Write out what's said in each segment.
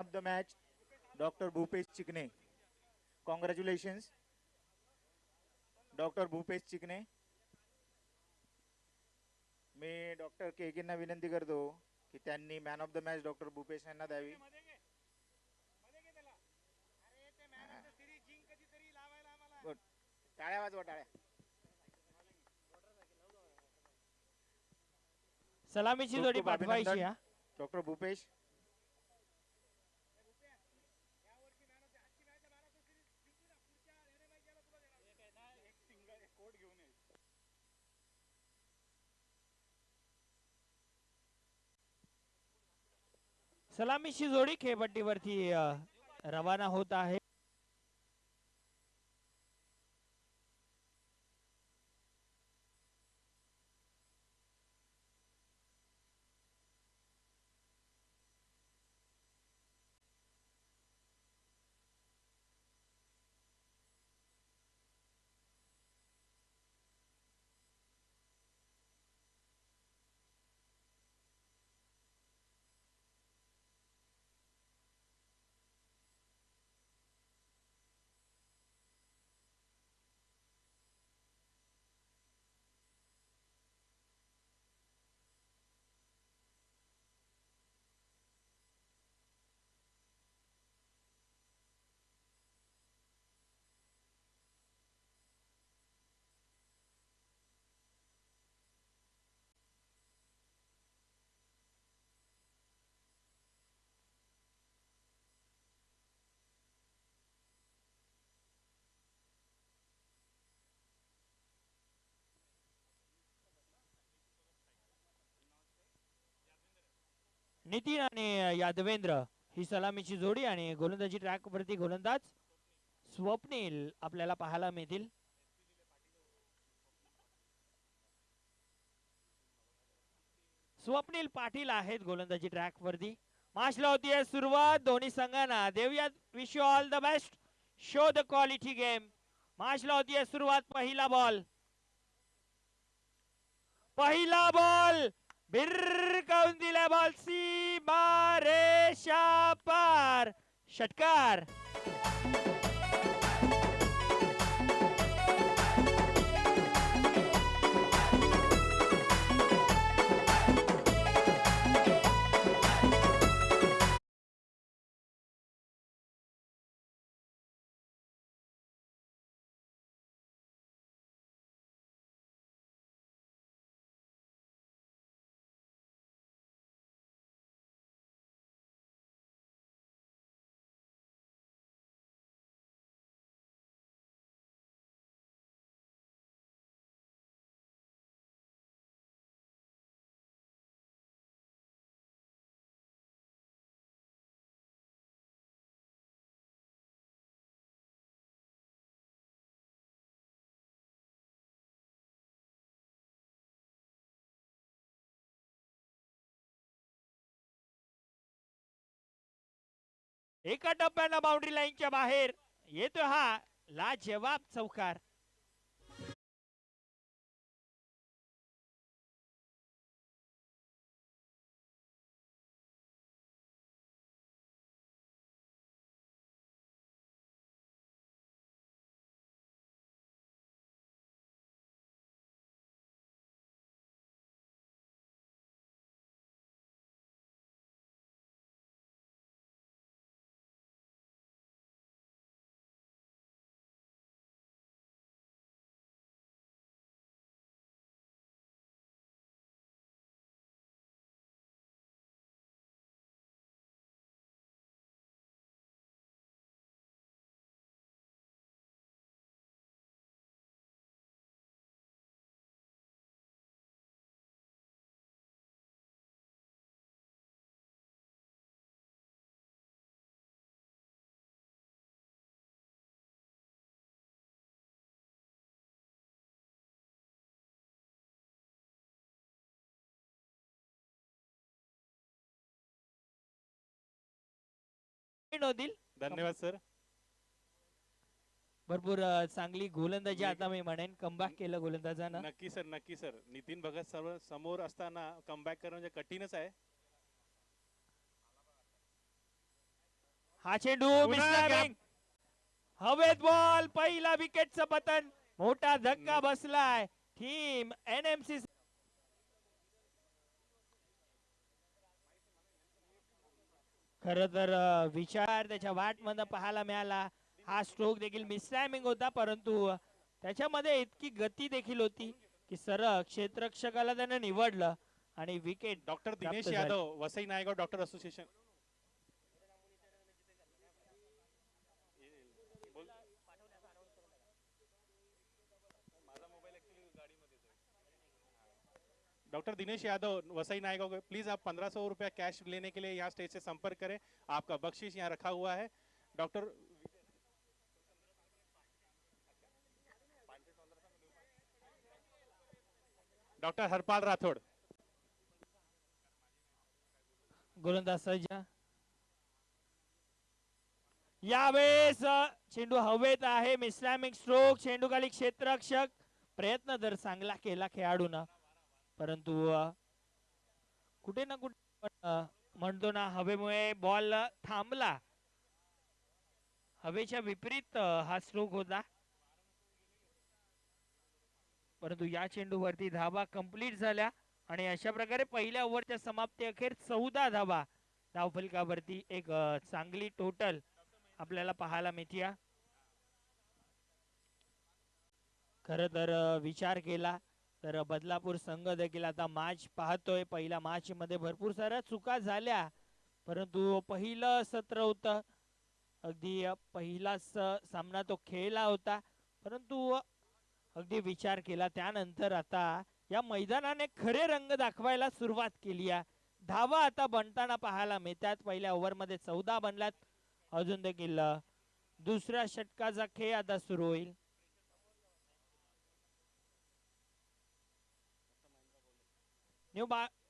of the match, Dr. Bhupesh Chikne. Congratulations, Dr. Bhupesh Chikne. Me doctor केकेंना विनंती करतो की त्यांनी man of the match doctor Bhupesh यांना द्यावी. गुड. टाळ्या वाजवा टाळ्या. सलामीची जोडी पाठवायची हा. डॉक्टर भूपेश. सलामीची जोडी खेळपट्टीवरती रवाना होत आहे. नितीन आणि यादवेंद्र ही सलामीची जोडी आणि गोलंदाजी ट्रॅक वरती गोलंदाज स्वप्नील आपल्याला पाहायला मिळतील. स्वप्नील पाटील आहेत गोलंदाजी ट्रॅक वरती. मॅचला होतीये सुरुवात दोन्ही संघांना. देऊया wish you all the best. Show the quality game. मॅचला होतीये सुरुवात. पहिला बॉल भिरकावून दिला बॉल सीमा रेषा पार. षटकार. एका टप्प्याला बाउंड्री लाईनच्या बाहेर येतो हा लाजवाब चौकार. धन्यवाद सर. भरपूर चांगली गोलंदाजी आता मी म्हणेन कमबॅक केलं गोलंदाजानं. नक्की सर नक्की सर. नितीन भगत सर्व समोर असताना कमबॅक करणं म्हणजे कठीणच आहे. हा चेंडू पुन्हा मिसलामिंग. हवेत बॉल, पहिला विकेटचं पतन, मोठा धक्का बसलाय टीम एनएमसी. खर तर विचार त्याच्या वाट मध्ये पाहायला मिळाला. हा स्ट्रोक देखील मिसटायमिंग होता, परंतु त्याच्यामध्ये इतकी गती देखील होती की सरळ क्षेत्ररक्षकाला त्याने निवडलं आणि wicket. Doctor Dinesh Yadav, Vasai Naigaon doctor association. Doctor Dinesh Yadav, Vasai Naigaon, please आप 1500 रुपया कैश लेने के लिए यहाँ स्टेज से संपर्क करें. आपका बख्शीश यहाँ रखा हुआ है. Doctor doctor Harpal Rathod. गोलंदाज सज्ज. यावेळेस चेंडू हवेत आहे. मिसलॅमिक स्ट्रोक, चेंडू खाली क्षेत्ररक्षक. प्रयत्न तर चांगला केला खेळाडूनं, परंतु कुठे ना कुठे म्हणतो ना, हवेमुळे बॉल थांबला. हवेच्या विपरीत हा स्ट्रोक होता, परंतु या चेंडूवरती धावा कंप्लीट झाल्या आणि अशा प्रकारे पहिल्या ओव्हरच्या समाप्ती अखेर 14 धावा धावफलकावरती. एक चांगली टोटल आपल्याला पाहायला मिळते. खर तर विचार केला तर बदलापूर संघ देखील आता मॅच पाहतोय. पहिल्या मॅच मध्ये भरपूर साऱ्या चुका झाल्या, परंतु पहिलं सत्र होतं, अगदी पहिलाच सामना तो खेळला होता, परंतु अगदी विचार केला त्यानंतर आता या मैदानाने खरे रंग दाखवायला सुरुवात केली आहे. धावा आता बनताना पाहायला मिळतात. पहिल्या ओव्हर मध्ये 14 बनल्यात. अजून देखील दुसऱ्या षटकाचा खेळ आता सुरू होईल.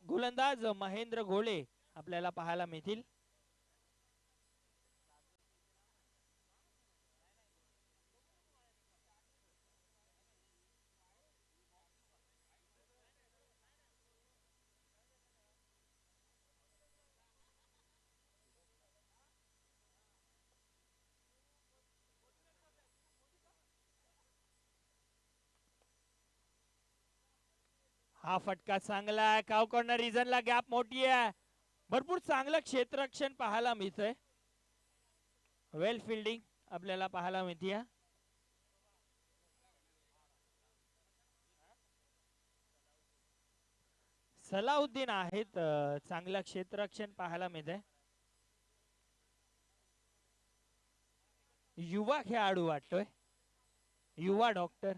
गोलंदाज महेंद्र घोळे आपल्याला पाहायला मिळतील. हा फटका चांगला आहे. काव कॉर्नर रिजनला गॅप मोठी आहे. भरपूर चांगलं क्षेत्ररक्षण पाहायला मिळतंय. वेल फिल्डिंग आपल्याला पाहायला मिळते. सलाउद्दीन आहेत, चांगलं क्षेत्ररक्षण पाहायला मिळतंय. युवा खेळाडू वाटतोय, युवा डॉक्टर.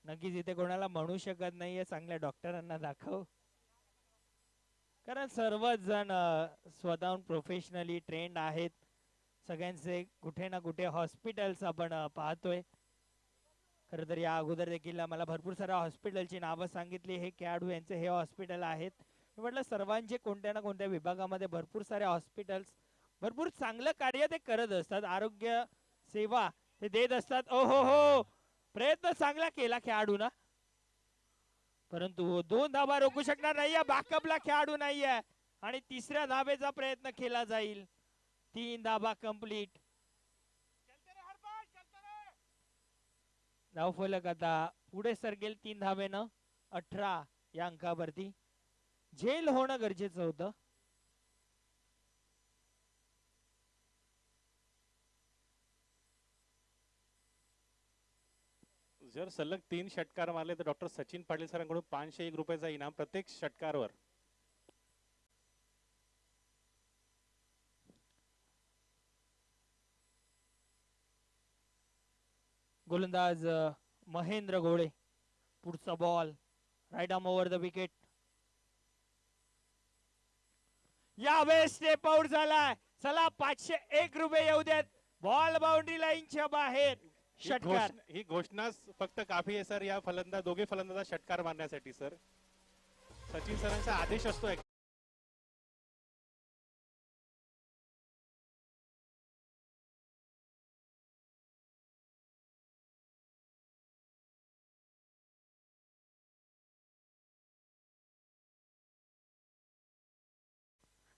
नक्कीच इथे कोणाला म्हणू शकत नाहीये चांगल्या डॉक्टरांना दाखव, कारण सर्वच जण स्वतःहून प्रोफेशनली ट्रेंड आहेत. सगळ्यांचे कुठे ना कुठे हॉस्पिटल्स आपण पाहतोय. खरं तर या अगोदर देखील मला भरपूर साऱ्या हॉस्पिटलची नावं सांगितली. हे खेळाडू यांचे हे हॉस्पिटल आहेत. मी म्हटलं सर्वांचे कोणत्या ना कोणत्या विभागामध्ये भरपूर सारे हॉस्पिटल्स, भरपूर चांगलं कार्य ते करत असतात, आरोग्य सेवा ते देत असतात. ओ हो हो, प्रयत्न चांगला केला खेळाडूना, परंतु 2 धावा रोखू शकणार नाहीये. बॅकअपला खेळाडू नाहीये आणि तिसऱ्या धावेचा प्रयत्न केला जाईल. 3 धावा कंप्लीट. धावफलक आता पुढे सरकेल 3 धावेनं 18 या अंकावरती. झेल होणं गरजेचं होतं. जर सलग 3 षटकार मारले तर डॉक्टर सचिन पाटील सरांकडून 501 रुपयाचा इनाम प्रत्येक षटकारवर. गोलंदाज महेंद्र घोळे. पुढचा ball right arm over the wicket. यावेळेस स्टेप आउट झालाय. चला 501 रुपये येऊ देत. बॉल बाउंड्री लाईनच्या बाहेर. षटकार. ही घोषणा फक्त काफी आहे सर, या दोघे फलंदाज षटकार मारण्यासाठी सर. सचिन सरांचा आदेश असतो.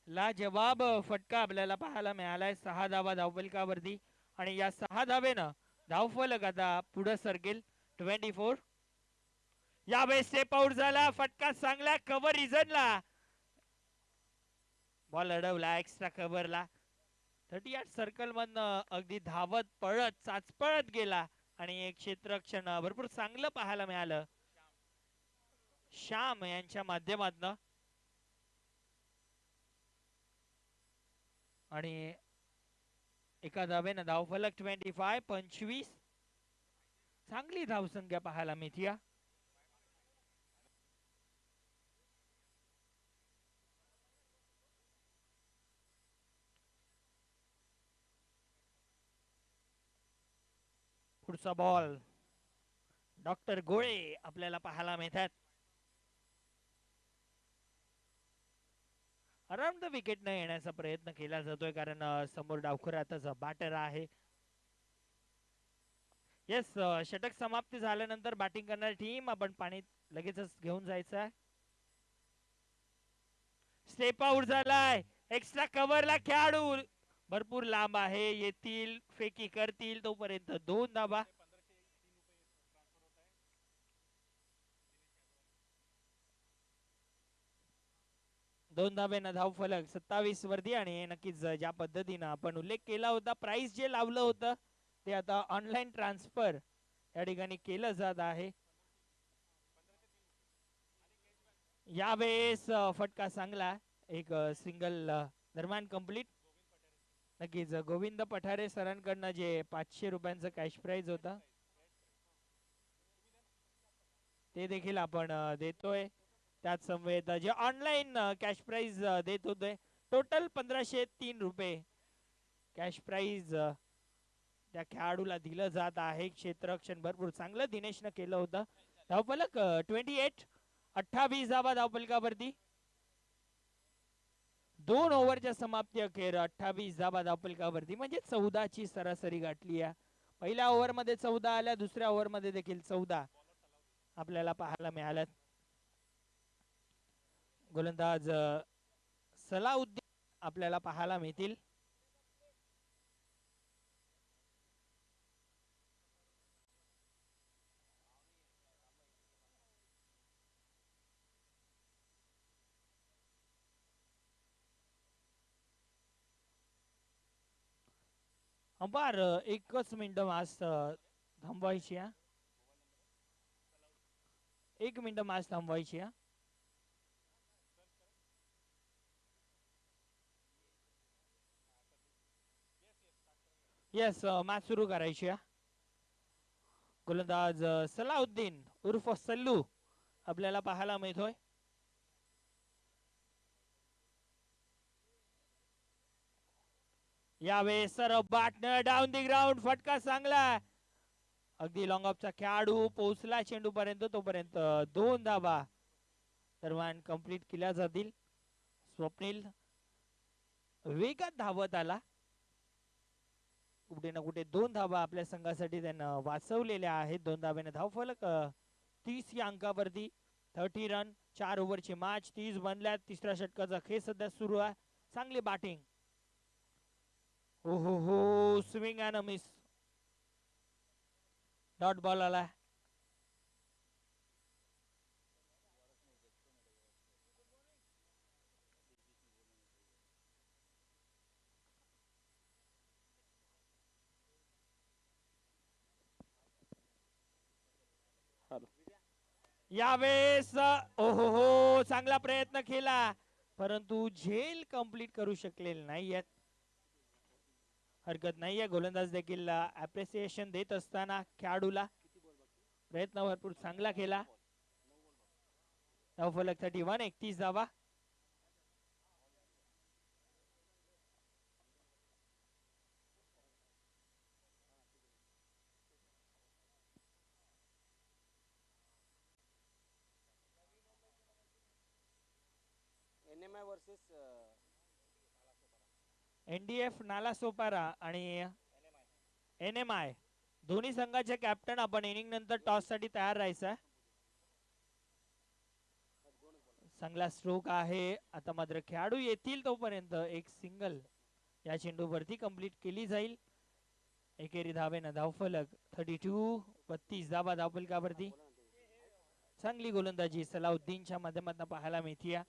लाजवाब फटका आपल्याला पाहायला मिळालाय 6 धावा धावफलकावरती आणि या 6 धावेनं धावफलक आता पुढे सरकेल 24. यावेळेस स्टेप आउट झाला, फटका चांगला कव्हर रिझनला, बॉल अडवला एक्स्ट्रा कव्हरला. 38 सर्कल मधनं अगदी धावत पळत चाचपळत गेला आणि एक क्षेत्ररक्षण भरपूर चांगलं पाहायला मिळालं श्याम यांच्या माध्यमातून. आणि एका धावेनं धावफलक 25. चांगली धावसंख्या पाहायला मिळते. पुढचा बॉल डॉक्टर गोळे आपल्याला पाहायला मिळतात. अराउंड द विकेट न येण्याचा प्रयत्न केला जातोय कारण समोर डावखुरातच बॅटर आहे. येस, षटक समाप्ती झाल्यानंतर बॅटिंग करणारी टीम आपण पाणी लगेचच घेऊन जायचं आहे. स्टेप आउट झालाय, एक्स्ट्रा कव्हरला खेळाडू भरपूर लांब आहे, येतील फेकी करतील तोपर्यंत 2 धावा. दोन धाब्यानं धावफलक 27 वरती. आणि नक्कीच ज्या पद्धतीनं आपण उल्लेख केला होता, प्राइस जे लावलं होतं ते आता ऑनलाईन ट्रान्सफर या ठिकाणी केलं जात आहे. यावेळेस फटका चांगला, एक सिंगल दरम्यान कंप्लीट. नक्कीच गोविंद पठारे सरांकडनं जे 500 रुपयांचं कॅश प्राइज होता ते देखील आपण देतोय. त्याच समवेत जे ऑनलाईन कॅश प्राइज देत होते टोटल 1503 रुपये कॅश प्राइज त्या खेळाडूला दिलं जात आहे. क्षेत्ररक्षण भरपूर चांगलं दिनेशनं केलं होतं. धावफलक 28. 28 धावा धावफलकावरती. 2 ओव्हरच्या समाप्ती अखेर 28 धावा धावफलकावरती म्हणजे 14 ची सरासरी गाठली आहे. पहिल्या ओव्हर मध्ये 14 आल्या, दुसऱ्या ओव्हर मध्ये देखील 14 आपल्याला पाहायला मिळाल्यात. गोलंदाज सलाउद्दीन आपल्याला पाहायला मिळतील. अंपायर 1 मिनिट मॅच थांबवायची आहे. 1 मिनिट मॅच थांबवायची आहे. येस, मॅच सुरू करायची आहे. गोलंदाज सलाउद्दीन उर्फ सल्लू आपल्याला पाहायला मिळतोय. यावेळेस सर बॅटनर डाऊन दी ग्राउंड, फटका चांगला, अगदी लॉंग ऑफचा खेळाडू पोहोचला चेंडू पर्यंत, तोपर्यंत 2 धावा दरम्यान कंप्लीट केल्या जातील. स्वप्नील वेगात धावत आला, कुठे ना कुठे 2 धावा आपल्या संघासाठी त्यानं वाचवलेल्या आहेत. 2 धाव्याने धावफलक 30 या अंकावरती. 30 रन, 4 ओव्हरची मॅच, 30 बनल्यात. तिसऱ्या षटकाचा खेळ सध्या सुरू आहे. चांगली बॅटिंग, हो swing and miss, dot ball आला. यावेळेस हो चांगला प्रयत्न केला परंतु झेल कंप्लीट करू शकलेले नाहीयेत. हरकत नाहीये, गोलंदाज देखील अप्रिसिएशन देत असताना खेळाडूला प्रयत्न भरपूर चांगला केला. धावफलक 31, 31 धावा. एनएमआय वर्सेस एनडीएफ नालासोपारा आणि एनएमआय दोन्ही संघाचे कॅप्टन आपण इनिंग नंतर टॉस साठी तयार राहायचं. चांगला स्ट्रोक आहे. आता मात्र खेळाडू येतील तोपर्यंत एक सिंगल या चेंडूवरती कंप्लीट केली जाईल. एकेरी धावेनं धावफलक 32 धावा धावफलकावरती. चांगली गोलंदाजी सलाउद्दीनच्या माध्यमातून पाहायला मिळते.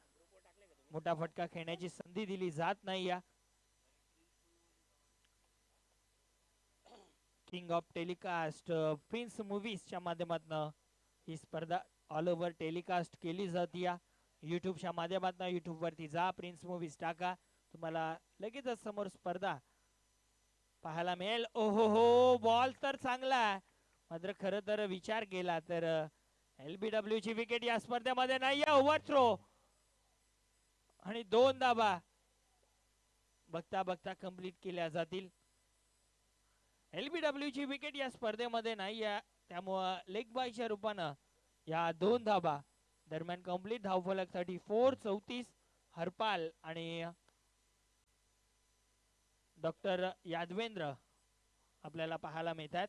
मोठा फटका खेळण्याची संधी दिली जात नाही. या किंग ऑफ टेलिकास्ट प्रिन्स मूवीजच्या माध्यमातून ही स्पर्धा ऑल ओव्हर टेलिकास्ट केली जाते. या युट्यूबच्या माध्यमातून युट्यूब वरती जा, प्रिन्स मूवीज टाका, तुम्हाला लगेचच समोर स्पर्धा पाहायला मिळेल. ओहो हो, बॉल तर चांगला आहे, मात्र खर तर विचार केला तर LBW ची विकेट या स्पर्धेमध्ये नाही. ओव्हर थ्रो आणि 2 धावा बघता बघता कंप्लीट केल्या जातील. LBW ची विकेट या स्पर्धेमध्ये नाही आहे, त्यामुळं लेग बायच्या रूपानं या 2 धावा दरम्यान कंप्लीट धावफलक 34 हरपाल आणि डॉक्टर यादवेंद्र आपल्याला पाहायला मिळतात.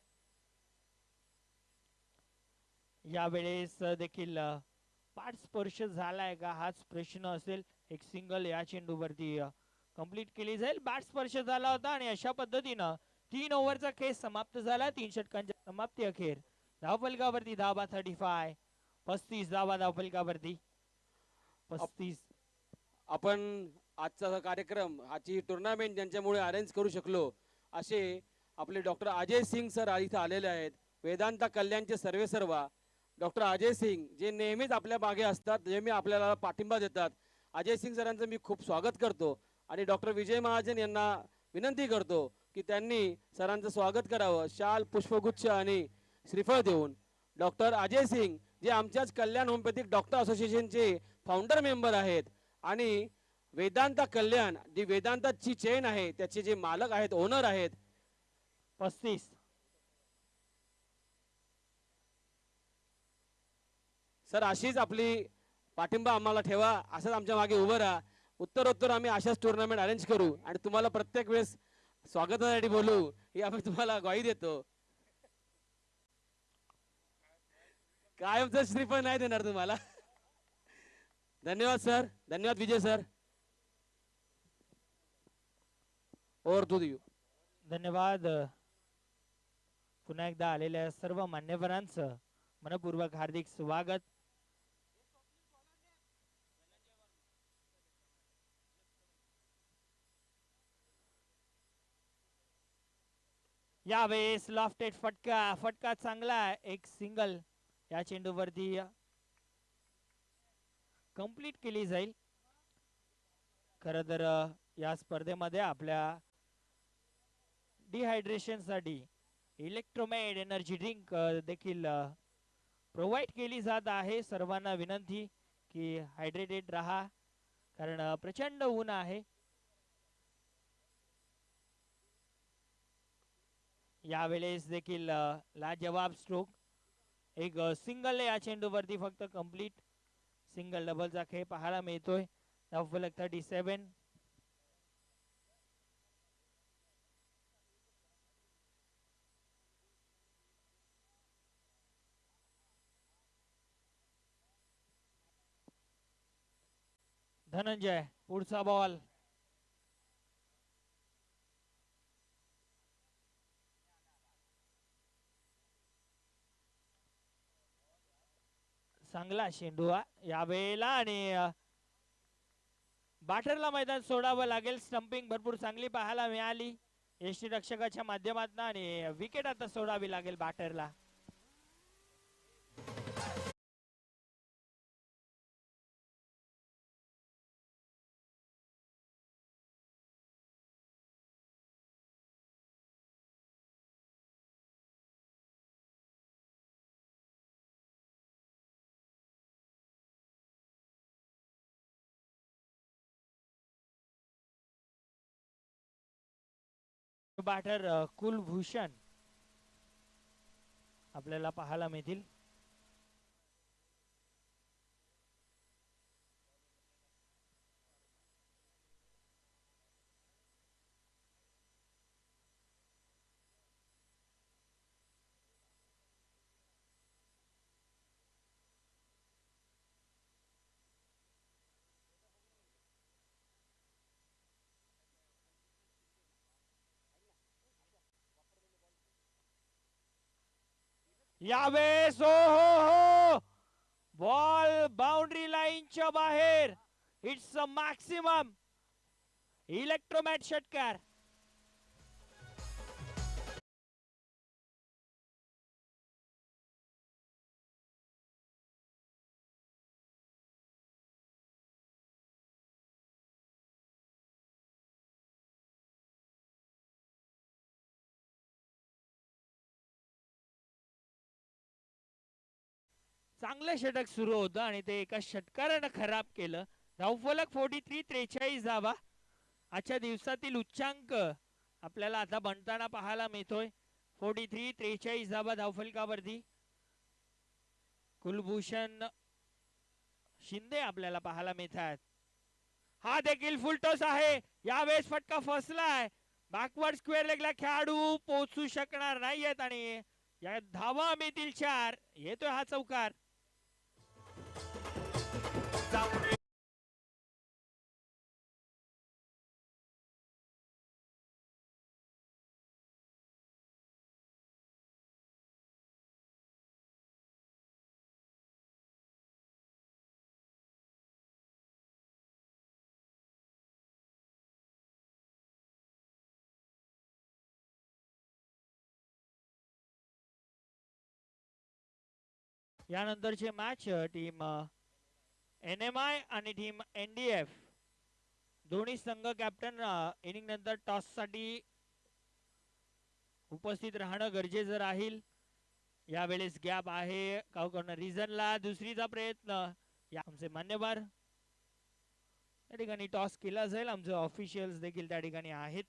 यावेळेस देखील पाठ स्पर्श झालाय का हाच प्रश्न असेल. एक सिंगल या चेंडूवरती कंप्लीट केली जाईल. बॅट स्पर्श झाला होता आणि अशा पद्धतीनं 3 ओव्हरचा खेळ समाप्त झाला. 3 षटकांच्या समाप्ती अखेर धावफलकावरती धावा 35 धावा धावफलकावरती 35. आपण आजचा कार्यक्रम, आजची टुर्नामेंट ज्यांच्यामुळे अरेंज करू शकलो असे आपले डॉक्टर अजय सिंग सर इथे आलेले आहेत. वेदांता कल्याणचे सर्वेसर्वा डॉक्टर अजय सिंग, जे नेहमीच आपल्या मागे असतात, नेहमी आपल्याला पाठिंबा देतात. अजय सिंग सरांचं मी खूप स्वागत करतो आणि डॉक्टर विजय महाजन यांना विनंती करतो की त्यांनी सरांचं स्वागत करावं शाल, पुष्पगुच्छ आणि श्रीफळ देऊन. डॉक्टर अजय सिंग जे आमच्याच कल्याण होमिओपॅथिक डॉक्टर असोसिएशनचे फाउंडर मेंबर आहेत आणि वेदांता कल्याण जी वेदांताची चेन आहे त्याचे जे मालक आहेत, ओनर आहेत. 35. सर अशीच आपली पाठिंबा आम्हाला ठेवा, असंच आमच्या मागे उभं राहा. उत्तरोत्तर आम्ही अशाच टुर्नामेंट अरेंज करू आणि तुम्हाला प्रत्येक वेळेस स्वागतासाठी बोलू ही आम्ही तुम्हाला ग्वाही देतो. कायमचं श्रीफळ नाही देणार तुम्हाला. धन्यवाद सर, धन्यवाद Vijay sir. Over to you. धन्यवाद. पुन्हा एकदा आलेल्या सर्व मान्यवरांचं मनपूर्वक हार्दिक स्वागत. यावेळेस लॉफ्टेड फटका चांगला, एक सिंगल या चेंडूवरती कंप्लीट केली जाईल. खर तर या स्पर्धेमध्ये आपल्या डिहायड्रेशन साठी इलेक्ट्रोमेड एनर्जी ड्रिंक देखील प्रोव्हाइड केली जात आहे. सर्वांना विनंती की हायड्रेटेड राहा, कारण प्रचंड ऊन आहे. यावेळेस देखील लाजवाब स्ट्रोक, एक सिंगल या चेंडूवरती फक्त कंप्लीट. सिंगल डबलचा खेळ पाहायला मिळतोय. धावफलक 37. धनंजय पुढचा बॉल. चांगला चेंडू यावेळेला आणि बॅटरला मैदान सोडावं लागेल. स्टंपिंग भरपूर चांगली पाहायला मिळाली यष्टीरक्षकाच्या माध्यमातून आणि विकेट आता सोडावी लागेल बॅटरला. बॅटर कुलभूषण आपल्याला पाहायला मिळतील. यावेळेस हो बॉल बाउंड्री लाईनच्या बाहेर. इट्स अ मॅक्सिमम इलेक्ट्रोमॅट षटकार. चांगलं षटक सुरू होतं आणि ते एका षटकारानं खराब केलं. धावफलक 43-43 धावा. आजच्या दिवसातील उच्चांक आपल्याला आता बनताना पाहायला मिळतोय. 43-43 धावा धावफलकावरती. कुलभूषण शिंदे आपल्याला पाहायला मिळतात. हा देखील फुलटॉस आहे. यावेळेस फटका फसलाय. बॅकवर्ड स्क्वेअर लेगला खेळाडू पोहोचू शकणार नाहीयेत आणि या धावा मिळतील 4. येतोय हा चौकार. यानंतरचे मॅच टीम NMI आणि टीम NDF दोन्ही संघ कॅप्टन इनिंग नंतर टॉस साठी उपस्थित राहणं गरजेचं राहील. यावेळेस गॅप आहे रिझनला दुसरीचा प्रयत्न. या आमचे मान्यवर त्या ठिकाणी टॉस केला जाईल. आमचे ऑफिशियल्स देखील त्या ठिकाणी आहेत.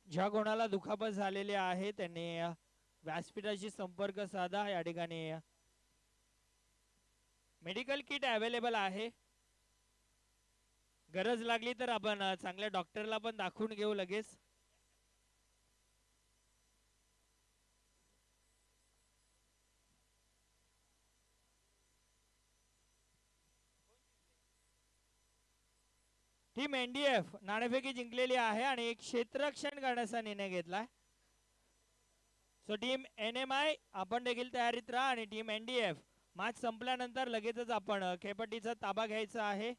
ज्या कोणाला दुखापत झालेली आहे त्यांनी व्यासपीठाशी संपर्क साधा. या ठिकाणी मेडिकल किट अवेलेबल आहे. गरज लागली तर आपण चांगल्या डॉक्टरला पण दाखवून घेऊ लगेच. टीम NDF नाणेफेकी जिंकलेली आहे आणि एक क्षेत्ररक्षण करण्याचा निर्णय घेतलाय. सो टीम NMI आपण देखील तयारीत राहा आणि टीम NDF मॅच संपल्यानंतर लगेचच आपण खेळपट्टीचा ताबा घ्यायचा आहे.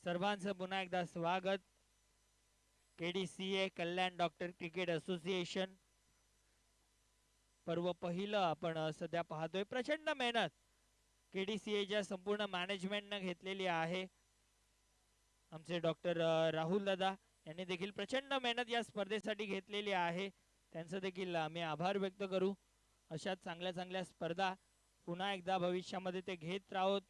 सर्वांचं पुन्हा एकदा स्वागत. KDCA कल्याण डॉक्टर क्रिकेट असोसिएशन पर्व पहिलं आपण सध्या पाहतोय. प्रचंड मेहनत KDCA च्या संपूर्ण मॅनेजमेंटने घेतलेली आहे. आमचे डॉक्टर राहुल दादा यांनी देखील प्रचंड मेहनत या स्पर्धेसाठी घेतलेली आहे. त्यांचं देखील आम्ही आभार व्यक्त करू. अशा चांगल्या चांगल्या स्पर्धा पुन्हा एकदा भविष्यामध्ये ते घेत राहोत.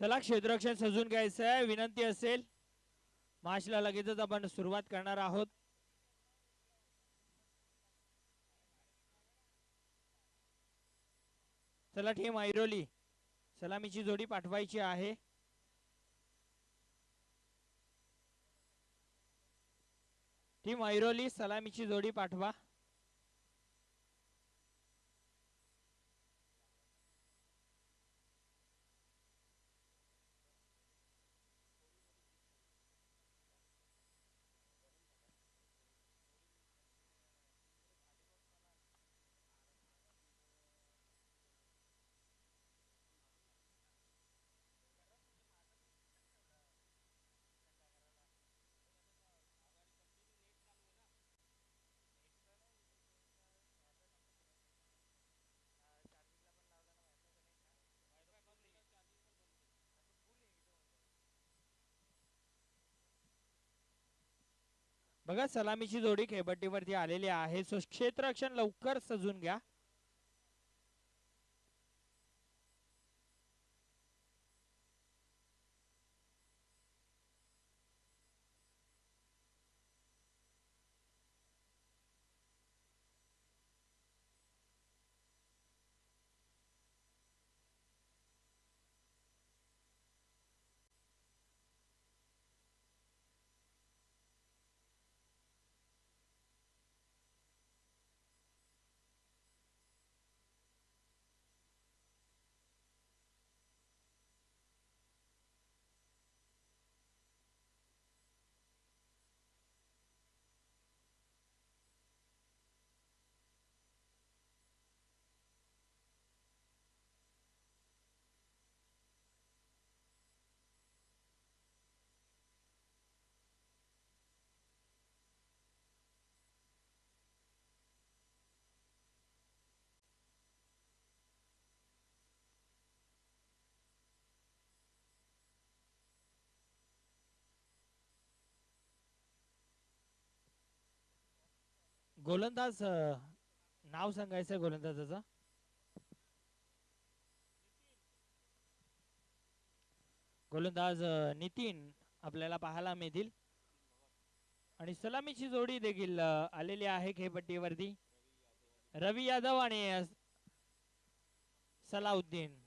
चला क्षेत्ररक्षण सजून घ्यायचं आहे. विनंती असेल मॅचला लगेचच आपण सुरुवात करणार आहोत. चला टीम ऐरोली सलामीची जोडी पाठवायची आहे. टीम ऐरोली सलामीची जोडी पाठवा. बघा सलामीची जोडी खेळपट्टीवरती आलेली आहे. सो क्षेत्ररक्षण लवकर सजून घ्या. गोलंदाज नाव सांगायचं गोलंदाजाचं. गोलंदाज नितीन आपल्याला पाहायला मिळतील. आणि सलामीची जोडी देखील आलेली आहे खेळपट्टीवरती. रवी यादव आणि सलाउद्दीन.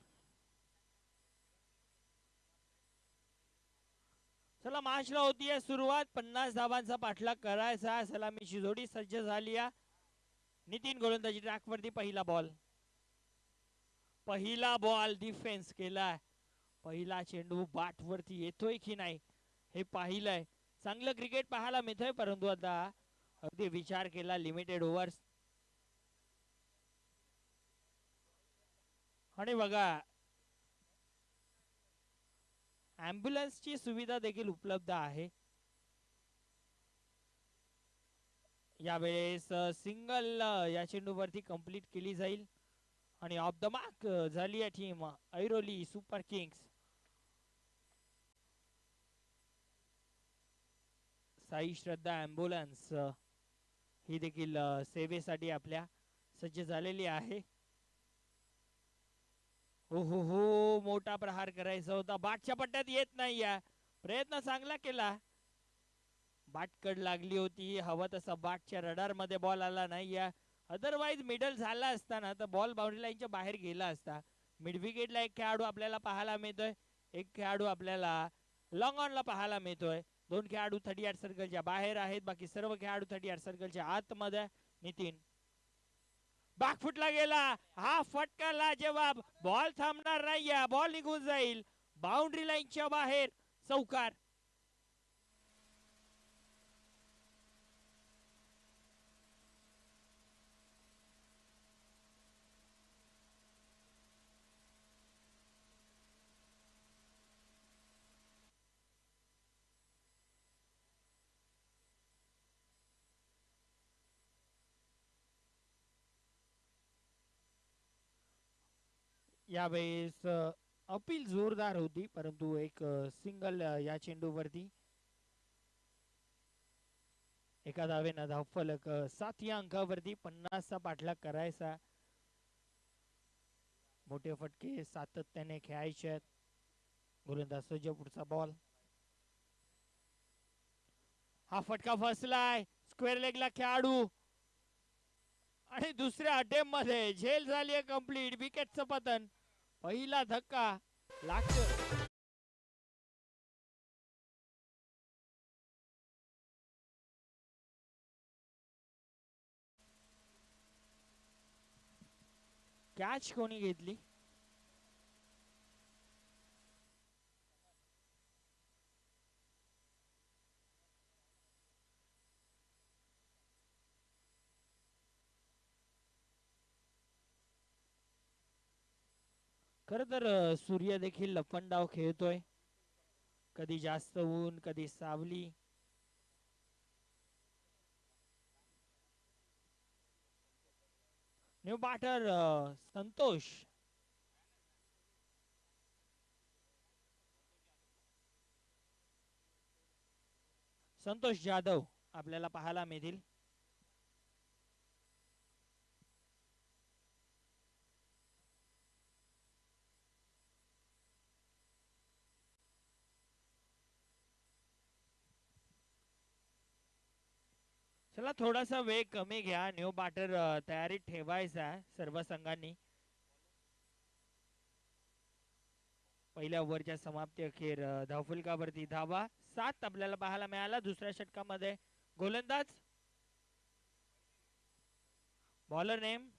चला मॅचला होतीये सुरुवात. 50 धावांचा पाठलाग करायचा. सलामीची जोडी सज्ज झाली आहे. नितीन गोलंदाजी ट्रॅक वरती. पहिला बॉल डिफेन्स केलाय. पहिला चेंडू बॅट वरती येतोय की नाही हे पाहिलंय. चांगलं क्रिकेट पाहायला मिळतंय परंतु आता अगदी विचार केला लिमिटेड ओव्हर्स. आणि बघा ॲम्ब्युलन्सची सुविधा देखील उपलब्ध आहे. यावेळेस सिंगल या चेंडूवरती कंप्लीट केली जाईल आणि ऑफ द मार्क झाली आहे team Airoli super kings. Sai Shraddha ambulance ही देखील सेवेसाठी आपल्या सज्ज झालेली आहे. हो हो हो मोठा प्रहार करायचा होता. बाटच्या पट्ट्यात येत नाही. प्रयत्न चांगला केला. बाटकड लागली होती. हवा तसा बाटच्या रडार मध्ये बॉल आला नाही. अदरवाइज मिडल झाला असताना तर बॉल बाउंड्री लाईनच्या बाहेर गेला असता. मिड विकेटला एक खेळाडू आपल्याला पाहायला मिळतोय. एक खेळाडू आपल्याला लॉंग ऑन ला पाहायला मिळतोय. 2 खेळाडू 38 सर्कलच्या बाहेर आहेत. बाकी सर्व खेळाडू 38 सर्कलच्या आतमध्ये. नितीन बॅकफुटला गेला. हा फटका लाजवाब. बॉल थांबणार नाही. बॉल निघून जाईल बाउंड्री लाईनच्या बाहेर. चौकार. यावेळेस अपील जोरदार होती परंतु एक सिंगल या चेंडूवरती. एका धावेनं धावफलक 7 या अंकावरती. 50 चा पाठलाग करायचा. मोठे फटके सातत्याने खेळायचे आहेत. गोलंदाज सज्ज, पुढचा बॉल. हा फटका फसलाय, स्क्वेअर लेगला खेळाडू आणि दुसऱ्या अटेम्प्ट मध्ये झेल झाली कंप्लीट. विकेटचं पतन. पहिला धक्का लागतो. कॅच कोणी घेतली? खर तर सूर्य देखील लपंडाव खेळतोय. कधी जास्त ऊन, कधी सावली. New batter Santosh. संतोष जाधव आपल्याला पाहायला मिळतील. चला थोडासा वेग कमी घ्या. न्यू बॅटर तयारीत ठेवायचा आहे सर्व संघांनी. पहिल्या ओव्हरच्या समाप्ती अखेर धावफलकावरती धावा 7 आपल्याला पाहायला मिळाला. दुसऱ्या षटकामध्ये गोलंदाज बॉलर नेम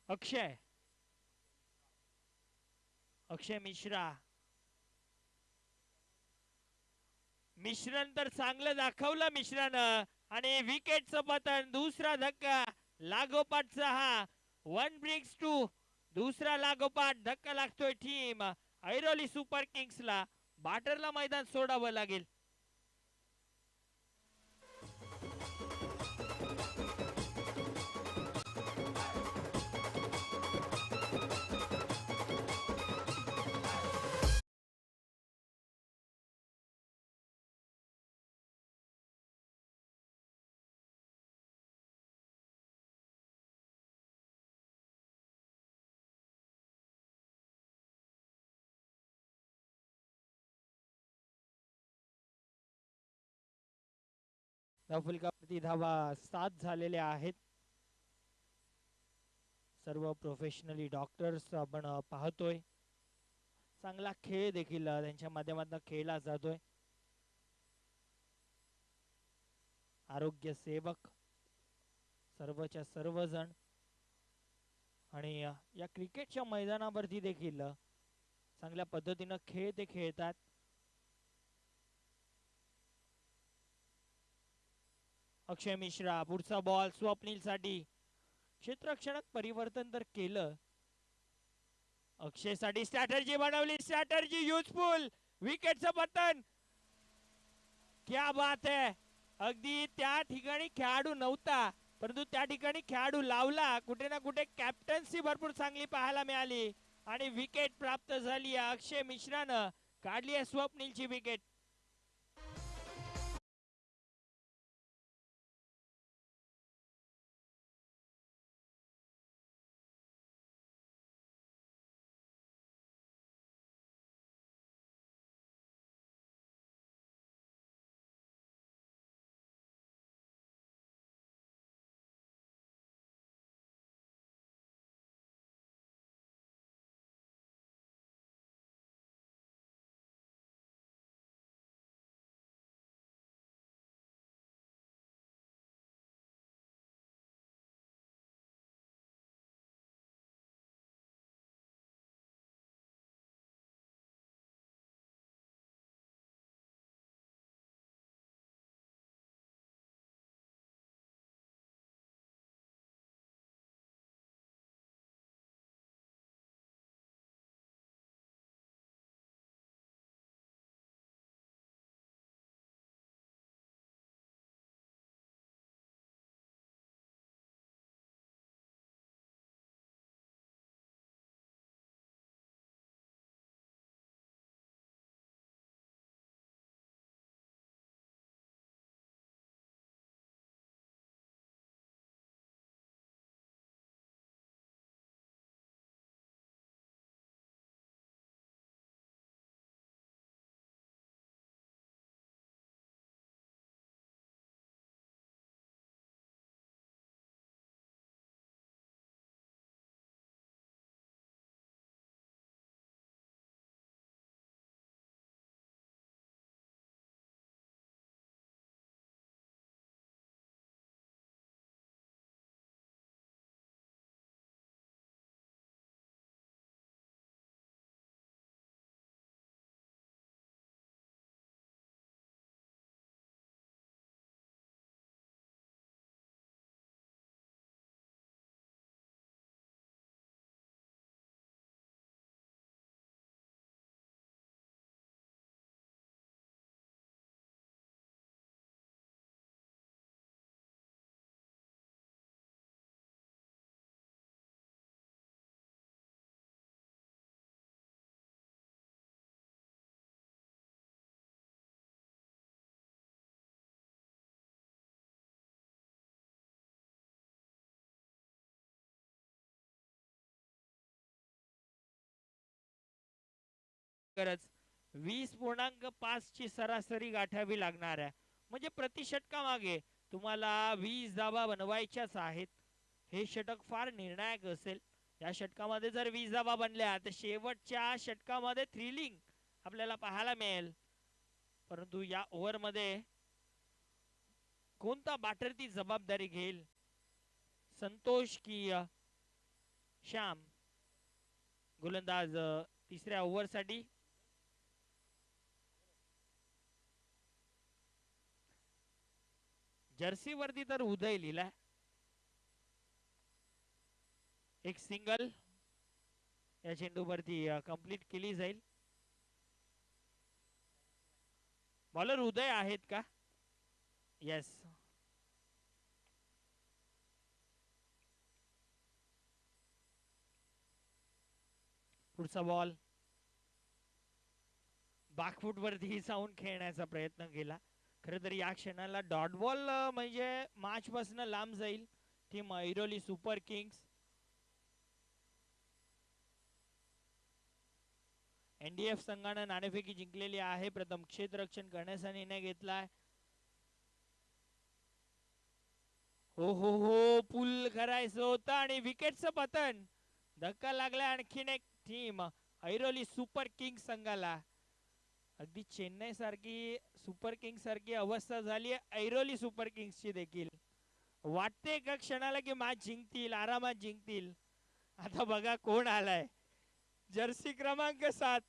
अक्षय. अक्षय मिश्रा. मिश्रण तर चांगलं दाखवलं मिश्रानं आणि विकेटचं पतन. दुसरा धक्का लागोपाठचा हा 1 ब्रिंग्स 2. दुसरा लागोपाठ धक्का लागतोय टीम ऐरोली सुपर किंग्सला. बॅटरला मैदान सोडावं लागेल. धावफलकावरती धावा 7 झालेल्या आहेत. सर्व प्रोफेशनली डॉक्टर्स आपण पाहतोय. चांगला खेळ देखील त्यांच्या माध्यमातून खेळला जातोय. आरोग्य सेवक सर्वच्या सर्वजण आणि या क्रिकेटच्या मैदानावरती देखील चांगल्या पद्धतीनं खेळ ते खेळतात. अक्षय मिश्रा. पुढचा बॉल स्वप्नील साठी. क्षेत्ररक्षणात परिवर्तन तर केलं. अक्षय साठी स्ट्रॅटर्जी बनवली. Strategy useful. विकेटचं पतन. क्या बात है. अगदी त्या ठिकाणी खेळाडू नव्हता परंतु त्या ठिकाणी खेळाडू लावला. कुठे ना कुठे कॅप्टन्सी भरपूर चांगली पाहायला मिळाली आणि विकेट प्राप्त झाली. अक्षय मिश्रानं काढली आहे स्वप्नीलची विकेट. गरज 20.5 ची सरासरी गाठावी लागणार आहे. म्हणजे प्रति षटकामागे तुम्हाला 20 धावा बनवायच्याच आहेत. हे षटक फार निर्णायक असेल. या षटकामध्ये जर 20 धावा बनल्या तर शेवटच्या षटकामध्ये थ्रिलिंग आपल्याला पाहायला मिळेल. परंतु या ओव्हर मध्ये कोणता बॅटर ती जबाबदारी घेईल, संतोष की श्याम? गोलंदाज तिसऱ्या ओव्हर साठी जर्सी वरती तर उदय लिहिलाय. एक सिंगल या चेंडूवरती कंप्लीट केली जाईल. बॉलर उदय आहेत का? येस. पुढचा बॉल बॅकफूट वरती जाऊन खेळण्याचा प्रयत्न केला. खरं तर या क्षणाला डॉट बॉल म्हणजे मॅच पासून लांब जाईल team Airoli super Kings. NDF संघाने नाणेफेकी जिंकलेली आहे. प्रथम क्षेत्ररक्षण करण्याचा निर्णय घेतलाय. हो हो हो, पुल करायचं होतं आणि विकेटचं पतन. धक्का लागला आणखीन एक टीम ऐरोली सुपर किंग्स संघाला. अगदी चेन्नई सारखी सुपर किंग्स सारखी अवस्था झाली ऐरोली सुपर किंग्स ची देखील. वाटते एका क्षणाला की मॅच जिंकतील, आरामात जिंकतील. आता बघा कोण आलाय. जर्सी क्रमांक 7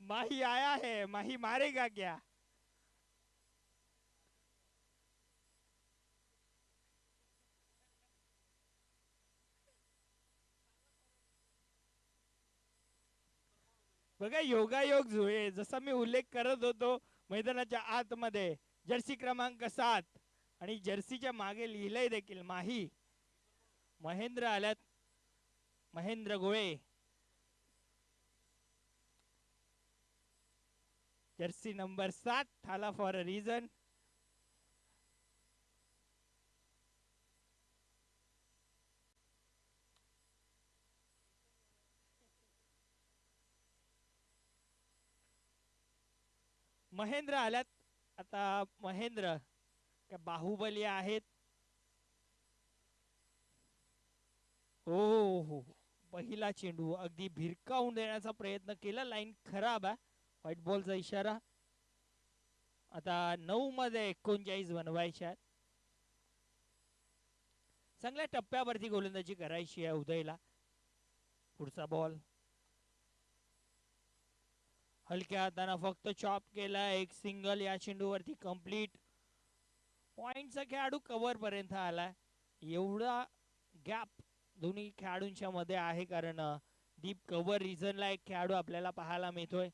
माही आया है, माही मारेगा क्या? बघा योगायोग जुळे. जसा मी उल्लेख करत होतो मैदानाच्या आतमध्ये जर्सी क्रमांक 7 आणि जर्सीच्या मागे लिहिलंय देखील माही. महेंद्र आल्यात, महेंद्र गोळे. जर्सी नंबर 7 थाला फॉर अ रिझन. महेंद्र आल्यात. आता महेंद्र काय बाहुबली आहेत? हो, पहिला चेंडू अगदी भिरकावून देण्याचा प्रयत्न केला. लाईन खराब आहे. व्हाईट बॉलचा इशारा. आता 9 मध्ये 39 बनवायचे आहेत. चांगल्या टप्प्यावरती गोलंदाजी करायची आहे उदयला. पुढचा बॉल हलक्या हाताने फक्त चॉप केला. एक सिंगल या चेंडूवरती कंप्लीट. पॉइंटचा खेळाडू कव्हर पर्यंत आलाय. एवढा गॅप दोन्ही खेळाडूंच्या मध्ये आहे कारण डीप कव्हर रिजनला एक खेळाडू आपल्याला पाहायला मिळतोय.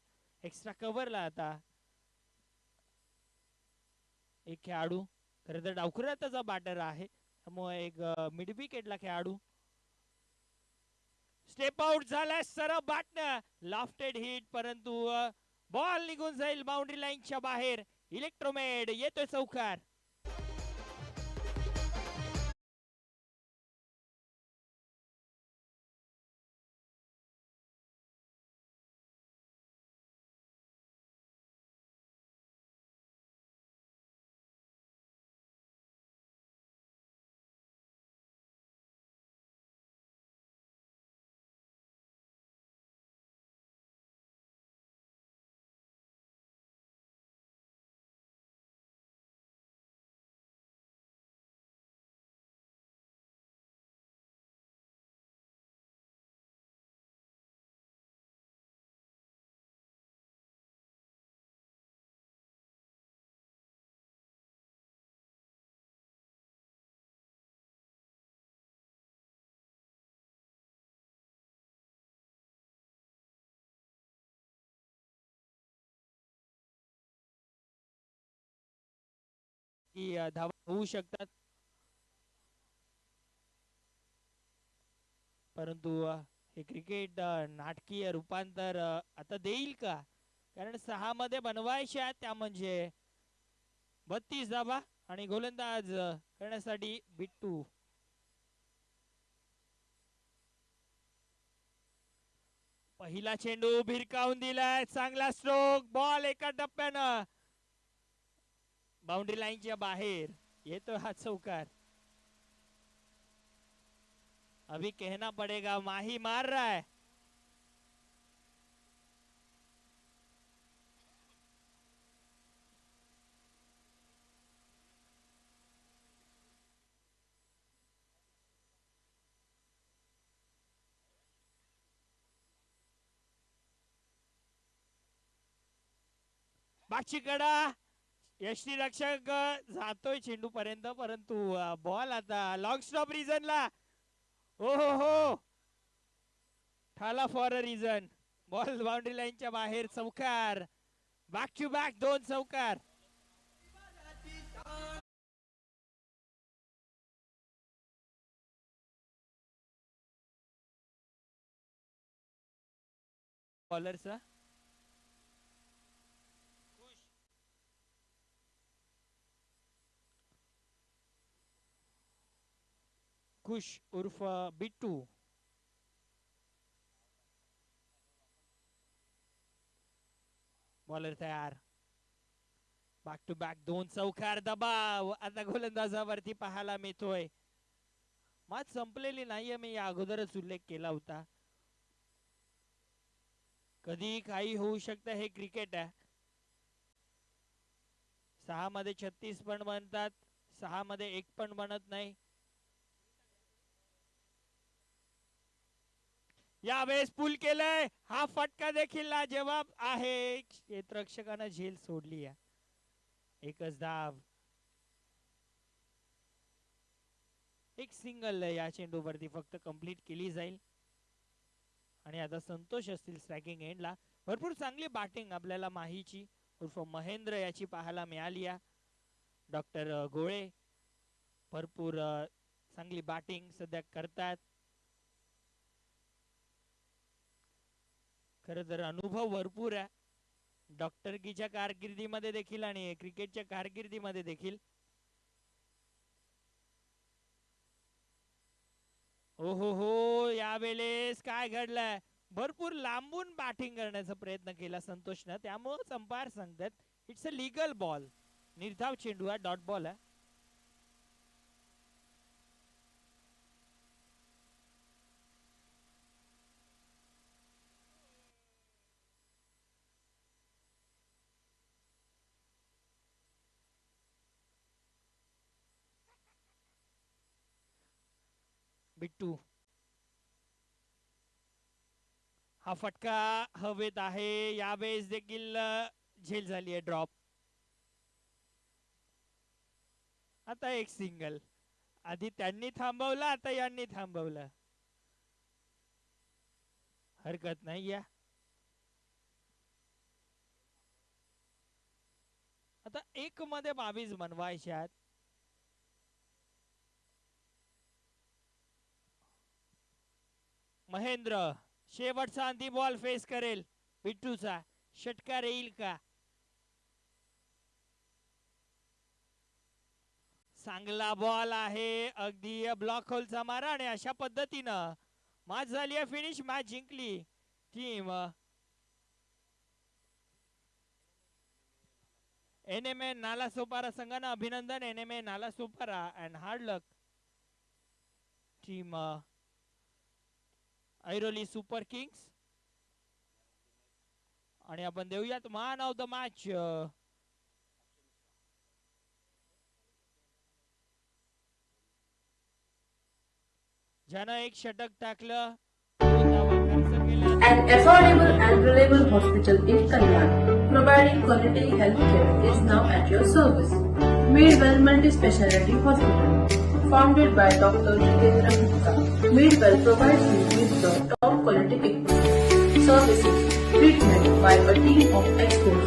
एक्स्ट्रा कव्हरला आता एक खेळाडू. खरं तर डावखुऱ्याचा बॅटर आहे त्यामुळे एक मिड विकेटला खेळाडू. स्टेप आउट झालाय सरळ बॅटनं. लाफ्टेड हिट परंतु बॉल निघून जाईल बाउंड्री लाईनच्या बाहेर. इलेक्ट्रोमेड येतोय चौकार. की धावा होऊ शकतात परंतु हे क्रिकेट नाटकीय रूपांतर आता देईल का? कारण 6 मध्ये बनवायचे आहेत त्या म्हणजे 32 धावा आणि गोलंदाज करण्यासाठी बिट्टू. पहिला चेंडू भिरकावून दिलाय, चांगला स्ट्रोक, बॉल एका टप्प्यानं बाउंड्री लाईनच्या बाहेर येतो हा चौकार. अभी कहना पड़ेगा माही मार रहा है. मागची कडा, यष्टी रक्षक जातोय चेंडू पर्यंत, परंतु बॉल आता लॉंग स्टॉप रिझनला. हो हो हो, ठाला for a reason. Ball boundary लाईनच्या बाहेर, चौकार. बॅक टू बॅक 2 चौकार. बॉलरचा खुश उर्फ बिट्टू. बॉलर तयार. बॅक टू बॅक 2 चौकार. दबाव आता गोलंदाजावरती पाहायला मिळतोय. मॅच संपलेली नाहीये, मी या अगोदरच उल्लेख केला होता. कधी काही होऊ शकतं, हे क्रिकेट आहे. 6 मध्ये 36 पण बनतात, 6 मध्ये 1 पण बनत नाही. यावेळेस पूल केलंय, हा फटका देखील लाजवाब आहे. क्षेत्ररक्षकानं झेल सोडली आहे. एकच धाव. एक सिंगल या चेंडूवरती फक्त कंप्लीट केली जाईल. आणि आता संतोष असतील स्ट्रायकिंग एंडला. भरपूर चांगली बॅटिंग आपल्याला माहीची उर्फ महेंद्र याची पाहायला मिळाली आहे. डॉक्टर गोळे भरपूर चांगली बॅटिंग सध्या करतात. खरं तर अनुभव भरपूर आहे डॉक्टरकीच्या कारकिर्दीमध्ये देखील आणि क्रिकेटच्या कारकिर्दीमध्ये देखील. ओ हो, यावेळेस काय घडलंय, भरपूर लांबून बॅटिंग करण्याचा प्रयत्न केला संतोषनं, त्यामुळे अंपायर सांगतात इट्स अ लीगल बॉल. निर्धाव चेंडू आहे, डॉट बॉल आहे. बिट्टू, हा फटका हवेत आहे. यावेळेस देखील झेल झाली आहे, ड्रॉप. आता एक सिंगल. आधी त्यांनी थांबवलं, आता यांनी थांबवलं. हरकत नाही या. आता 1 मध्ये 22 बनवायच्यात. महेंद्र शेवटचा अंतिम बॉल फेस करेल. बिट्टूचा षटकार येईल का? चांगला बॉल आहे, अगदी ब्लॉक होलचा मारा. आणि अशा पद्धतीनं मॅच झाली आहे फिनिश. मॅच जिंकली टीम एनएमए नालासोपारा संघानं. अभिनंदन NMA Nalasopara and hard luck team Airoli super Kings. आणि आपण देऊयात मॅन ऑफ द मॅच ज्यानं एक षटक टाकलं. An affordable and reliable hospital in Kalyan, providing quality health care, is now at your service. Midwell Multi-Speciality Hospital, founded by Dr. Jitendra Gupta. Midwell provides you with the top quality equipment, services, treatment by a team of experts